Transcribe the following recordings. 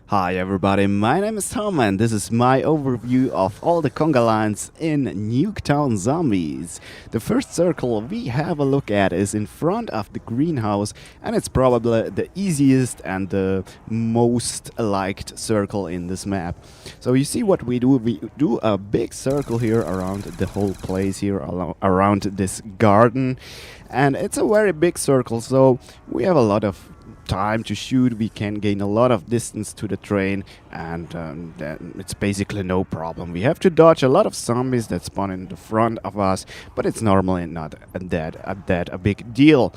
Hi everybody, my name is Tom and this is my overview of all the conga lines in Nuketown Zombies. The first circle we have a look at is in front of the greenhouse, and it's probably the easiest and the most liked circle in this map. So you see what we do a big circle here around the whole place here, around this garden, and it's a very big circle, so we have a lot of time to shoot. We can gain a lot of distance to the train, and then it's basically no problem. We have to dodge a lot of zombies that spawn in the front of us, but it's normally not a big deal.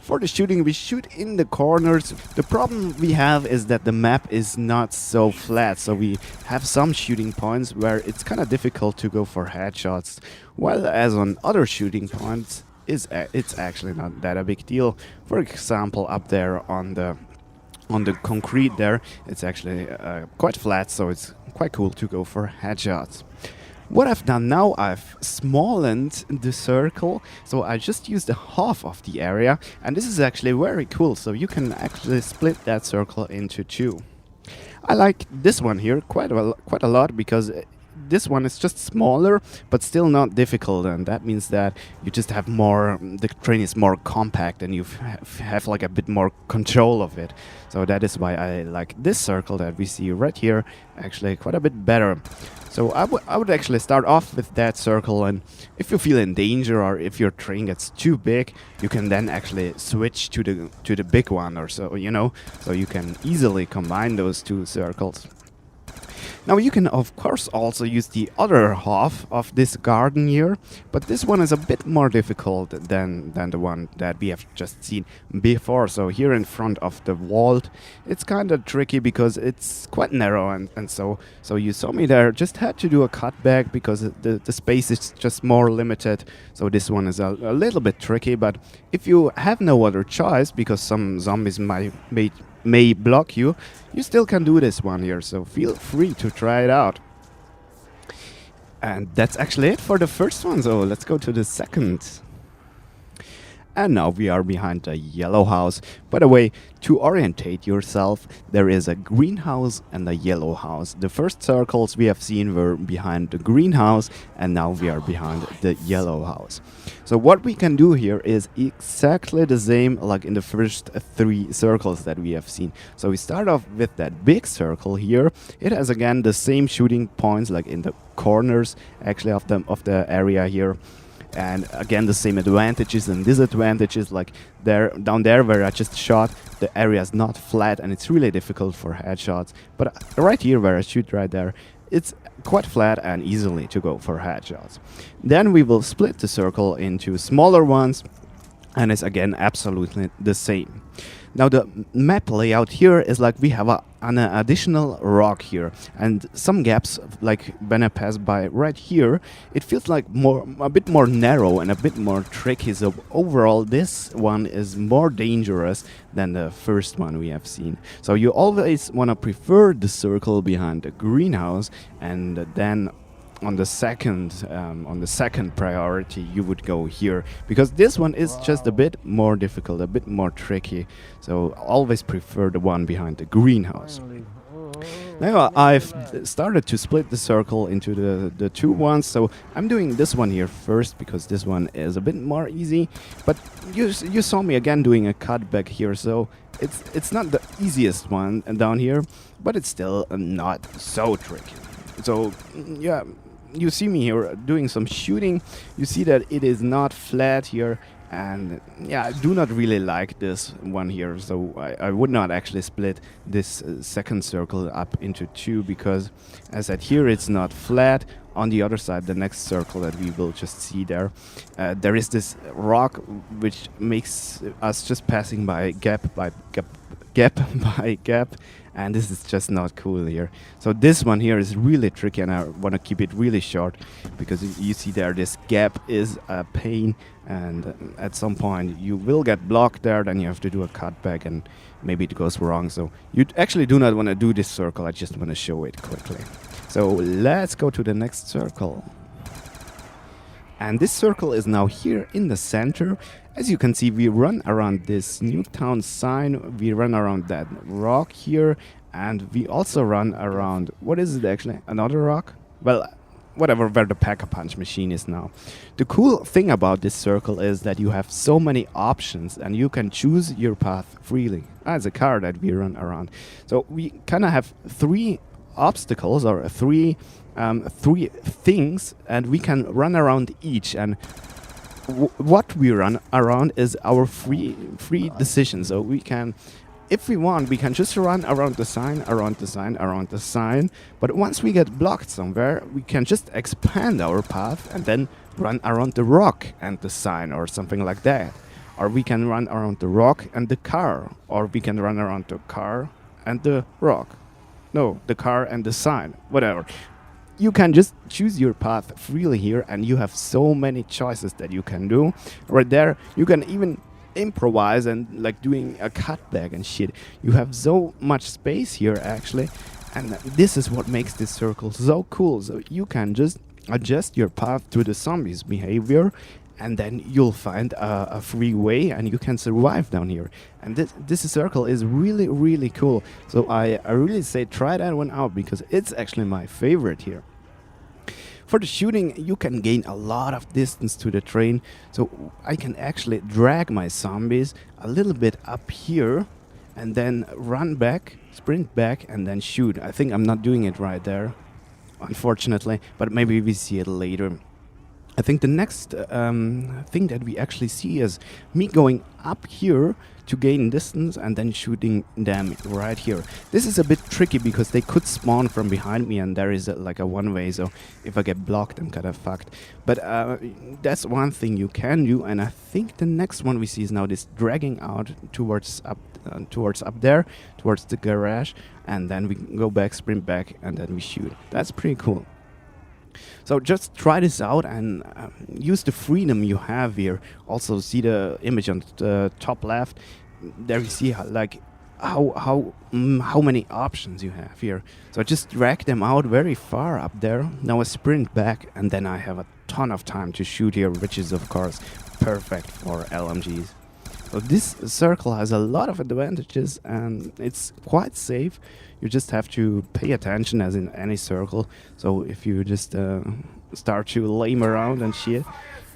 For the shooting, we shoot in the corners. The problem we have is that the map is not so flat, so we have some shooting points where it's kind of difficult to go for headshots, while as on other shooting points it's actually not that a big deal. For example, up there on the concrete there, it's actually quite flat, so it's quite cool to go for headshots. What I've done now, I've smallened the circle, so I just used a half of the area, and this is actually very cool, so you can actually split that circle into two. I like this one here quite a lot because this one is just smaller but still not difficult, and that means that you just have more, the train is more compact and you have like a bit more control of it. So that is why I like this circle that we see right here actually quite a bit better. So I would actually start off with that circle, and if you feel in danger or if your train gets too big, you can then actually switch to the big one or so, you know, so you can easily combine those two circles. Now you can of course also use the other half of this garden here, but this one is a bit more difficult than the one that we have just seen before. So here in front of the vault, it's kind of tricky because it's quite narrow, and so you saw me there, just had to do a cutback because the space is just more limited. So this one is a little bit tricky, but if you have no other choice because some zombies may block you, you still can do this one here, so feel free to try it out. And that's actually it for the first one, so let's go to the second. And now we are behind the yellow house. By the way, to orientate yourself, there is a green house and a yellow house. The first circles we have seen were behind the green house, and now we are behind the yellow house. So what we can do here is exactly the same like in the first three circles that we have seen. So we start off with that big circle here. It has again the same shooting points like in the corners actually of the area here. And again, the same advantages and disadvantages, like down there where I just shot, the area is not flat and it's really difficult for headshots. But right here where I shoot right there, it's quite flat and easily to go for headshots. Then we will split the circle into smaller ones, and it's again absolutely the same. Now the map layout here is like we have an additional rock here and some gaps, like when I pass by right here, it feels like a bit more narrow and a bit more tricky. So overall this one is more dangerous than the first one we have seen. So you always want to prefer the circle behind the greenhouse, and then on the second priority you would go here, because this one is just a bit more difficult, a bit more tricky, so always prefer the one behind the greenhouse. Now I've started to split the circle into the two ones, so I'm doing this one here first because this one is a bit more easy, but you saw me again doing a cutback here, so it's not the easiest one down here, but it's still not so tricky. So yeah, you see me here doing some shooting. You see that it is not flat here, and yeah, I do not really like this one here, so I would not actually split this second circle up into two, because as said, here it's not flat. On the other side, the next circle that we will just see there, there is this rock which makes us just passing by gap by gap, and this is just not cool here. So this one here is really tricky, and I want to keep it really short because you see there this gap is a pain, and at some point you will get blocked there, then you have to do a cutback and maybe it goes wrong. So you actually do not want to do this circle, I just want to show it quickly. So let's go to the next circle. And this circle is now here in the center. As you can see, we run around this Nuketown sign, we run around that rock here, And we also run around, what is it actually? Another rock? Well, whatever, where the Pack-a-Punch machine is now. The cool thing about this circle is that you have so many options and you can choose your path freely. As a car that we run around. So we kind of have three obstacles or three things, and we can run around each. And what we run around is our free decision. So we can, if we want, we can just run around the sign, around the sign, around the sign. But once we get blocked somewhere, we can just expand our path and then run around the rock and the sign or something like that. Or we can run around the rock and the car. Or we can run around the car and the rock. No, the car and the sign. Whatever. You can just choose your path freely here, and you have so many choices that you can do. Right there, you can even improvise and like doing a cutback and shit. You have so much space here actually, and this is what makes this circle so cool. So you can just adjust your path to the zombies' behavior, and then you'll find a free way and you can survive down here. And this circle is really cool. So I really say try that one out, because it's actually my favorite here. For the shooting, you can gain a lot of distance to the train. So I can actually drag my zombies a little bit up here and then run back, sprint back, and then shoot. I think I'm not doing it right there, unfortunately, but maybe we see it later. I think the next thing that we actually see is me going up here to gain distance and then shooting them right here. This is a bit tricky because they could spawn from behind me, and there is like a one-way, so if I get blocked, I'm kind of fucked. But that's one thing you can do, and I think the next one we see is now this dragging out towards up there, towards the garage, and then we go back, sprint back, and then we shoot. That's pretty cool. So just try this out and use the freedom you have here. Also see the image on the top left. There you see how many options you have here. So just drag them out very far up there. Now I sprint back, and then I have a ton of time to shoot here, which is of course perfect for LMGs. So this circle has a lot of advantages, and it's quite safe. You just have to pay attention, as in any circle. So if you just start to lame around and shit,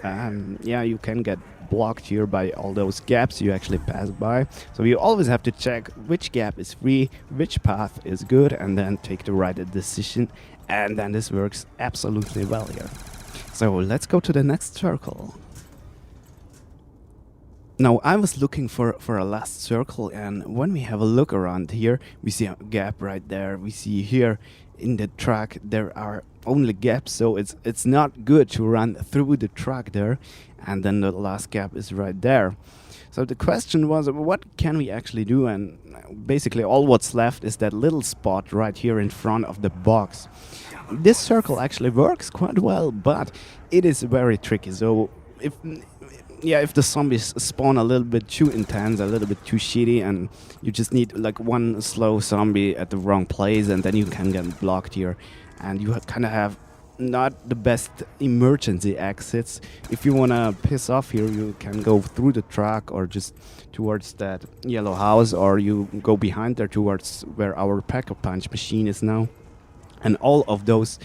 yeah, you can get blocked here by all those gaps you actually pass by. So you always have to check which gap is free, which path is good, and then take the right decision. And then this works absolutely well here. So let's go to the next circle. Now, I was looking for a last circle, and when we have a look around here, we see a gap right there. We see here in the track there are only gaps, so it's not good to run through the track there. And then the last gap is right there. So the question was, what can we actually do? And basically all what's left is that little spot right here in front of the box. This circle actually works quite well, but it is very tricky. So if the zombies spawn a little bit too intense, a little bit too shitty, and you just need like one slow zombie at the wrong place, and then you can get blocked here, and you kind of have not the best emergency exits. If you want to piss off here, you can go through the truck or just towards that yellow house, or you go behind there towards where our Pack-a-Punch machine is now. And all of those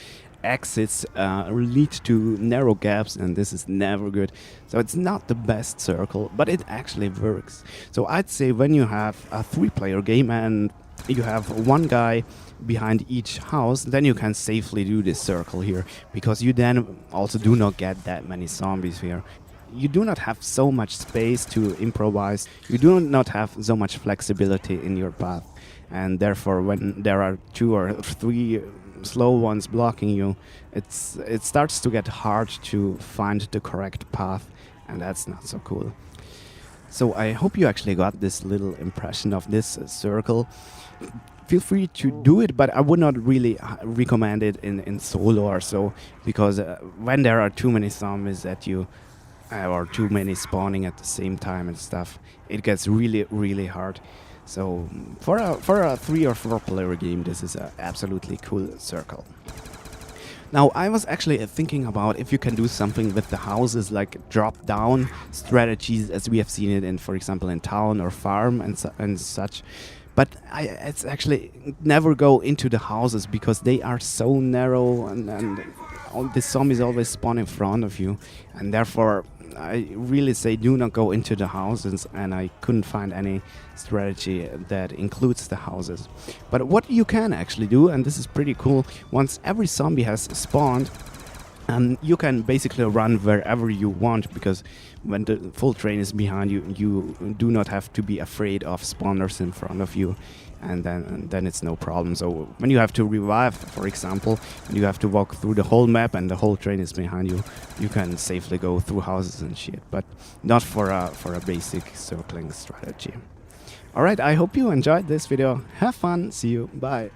exits lead to narrow gaps, and this is never good. So it's not the best circle, but it actually works. So I'd say when you have a 3-player game and you have one guy behind each house, then you can safely do this circle here, because you then also do not get that many zombies here. You do not have so much space to improvise. You do not have so much flexibility in your path, and therefore when there are 2 or 3 slow ones blocking you, it starts to get hard to find the correct path, and that's not so cool. So I hope you actually got this little impression of this circle. Feel free to do it, but I would not really recommend it in solo or so, because when there are too many zombies at you, or too many spawning at the same time and stuff, it gets really hard. So for a 3 or 4 player game, this is an absolutely cool circle. Now I was actually thinking about if you can do something with the houses, like drop down strategies, as we have seen it in, for example, in Town or Farm and such. But it's actually never go into the houses because they are so narrow, and all the zombies always spawn in front of you, and therefore I really say do not go into the houses, and I couldn't find any strategy that includes the houses. But what you can actually do, and this is pretty cool, once every zombie has spawned, you can basically run wherever you want, because when the full train is behind you, you do not have to be afraid of spawners in front of you, and then it's no problem. So when you have to revive, for example, you have to walk through the whole map and the whole train is behind you, you can safely go through houses and shit, but not for a basic circling strategy. Alright, I hope you enjoyed this video. Have fun, see you, bye.